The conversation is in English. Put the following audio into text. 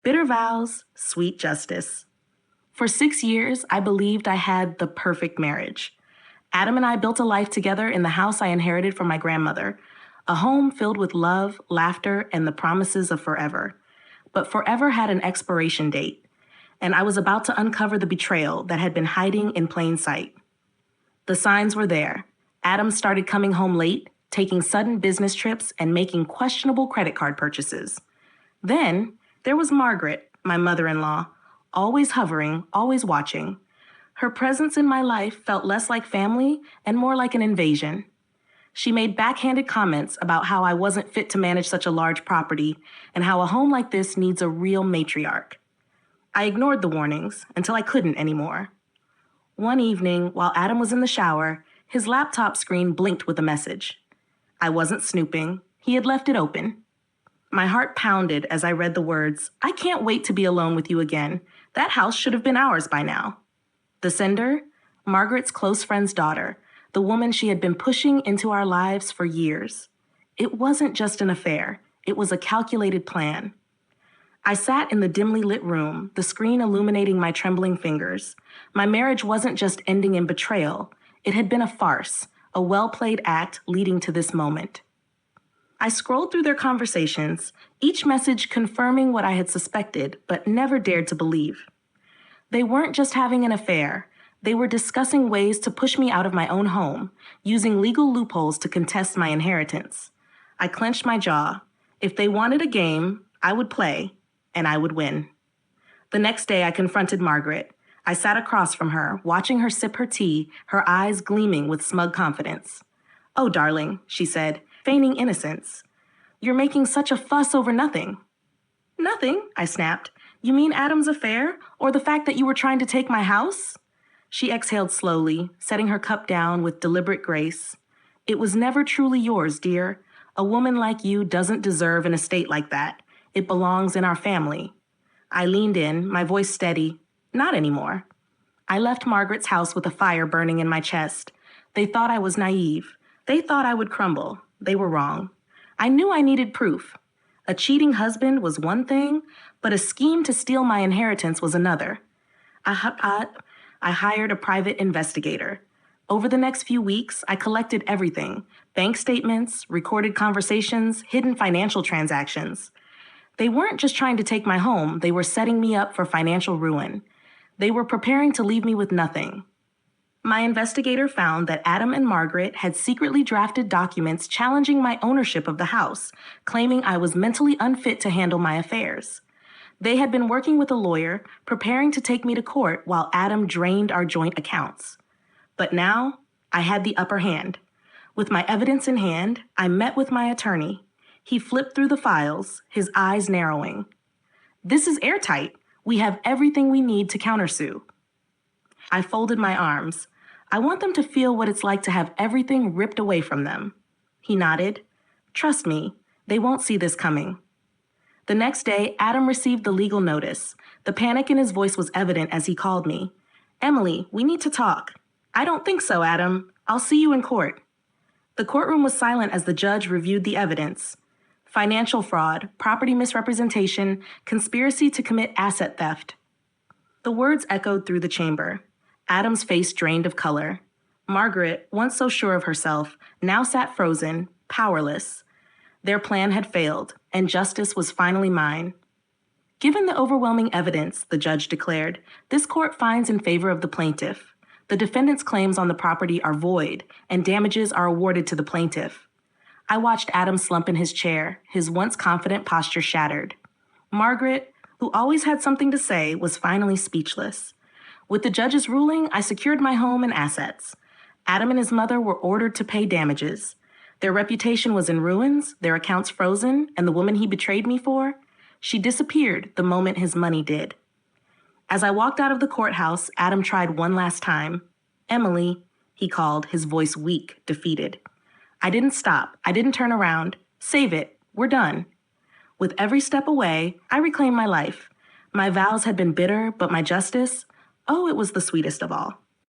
Bitter vows, sweet justice. For 6 years, I believed I had the perfect marriage. Adam and I built a life together in the house I inherited from my grandmother, a home filled with love, laughter, and the promises of forever. But forever had an expiration date, and I was about to uncover the betrayal that had been hiding in plain sight. The signs were there. Adam started coming home late, taking sudden business trips, and making questionable credit card purchases. Then, there was Margaret, my mother-in-law, always hovering, always watching. Her presence in my life felt less like family and more like an invasion. She made backhanded comments about how I wasn't fit to manage such a large property and how a home like this needs a real matriarch. I ignored the warnings until I couldn't anymore. One evening, while Adam was in the shower, his laptop screen blinked with a message. I wasn't snooping. He had left it open. My heart pounded as I read the words, "I can't wait to be alone with you again. That house should have been ours by now." The sender? Margaret's close friend's daughter, the woman she had been pushing into our lives for years. It wasn't just an affair. It was a calculated plan. I sat in the dimly lit room, the screen illuminating my trembling fingers. My marriage wasn't just ending in betrayal. It had been a farce, a well-played act leading to this moment. I scrolled through their conversations, each message confirming what I had suspected but never dared to believe. They weren't just having an affair. They were discussing ways to push me out of my own home, using legal loopholes to contest my inheritance. I clenched my jaw. If they wanted a game, I would play, and I would win. The next day, I confronted Margaret. I sat across from her, watching her sip her tea, her eyes gleaming with smug confidence. "Oh, darling," she said, feigning innocence. "You're making such a fuss over nothing." "Nothing?" I snapped. "You mean Adam's affair, or the fact that you were trying to take my house?" She exhaled slowly, setting her cup down with deliberate grace. "It was never truly yours, dear. A woman like you doesn't deserve an estate like that. It belongs in our family." I leaned in, my voice steady. "Not anymore." I left Margaret's house with a fire burning in my chest. They thought I was naive. They thought I would crumble. They were wrong. I knew I needed proof. A cheating husband was one thing, but a scheme to steal my inheritance was another. I hired a private investigator. Over the next few weeks, I collected everything: bank statements, recorded conversations, hidden financial transactions. They weren't just trying to take my home, they were setting me up for financial ruin. They were preparing to leave me with nothing. My investigator found that Adam and Margaret had secretly drafted documents challenging my ownership of the house, claiming I was mentally unfit to handle my affairs. They had been working with a lawyer, preparing to take me to court while Adam drained our joint accounts. But now, I had the upper hand. With my evidence in hand, I met with my attorney. He flipped through the files, his eyes narrowing. "This is airtight. We have everything we need to countersue." I folded my arms. "I want them to feel what it's like to have everything ripped away from them." He nodded. "Trust me, they won't see this coming." The next day, Adam received the legal notice. The panic in his voice was evident as he called me. "Emily, we need to talk." "I don't think so, Adam. I'll see you in court." The courtroom was silent as the judge reviewed the evidence. Financial fraud, property misrepresentation, conspiracy to commit asset theft. The words echoed through the chamber. Adam's face drained of color. Margaret, once so sure of herself, now sat frozen, powerless. Their plan had failed, and justice was finally mine. "Given the overwhelming evidence," the judge declared, "this court finds in favor of the plaintiff. The defendant's claims on the property are void, and damages are awarded to the plaintiff." I watched Adam slump in his chair, his once confident posture shattered. Margaret, who always had something to say, was finally speechless. With the judge's ruling, I secured my home and assets. Adam and his mother were ordered to pay damages. Their reputation was in ruins, their accounts frozen, and the woman he betrayed me for, she disappeared the moment his money did. As I walked out of the courthouse, Adam tried one last time. "Emily," he called, his voice weak, defeated. I didn't stop. I didn't turn around. "Save it. We're done." With every step away, I reclaimed my life. My vows had been bitter, but my justice, oh, it was the sweetest of all.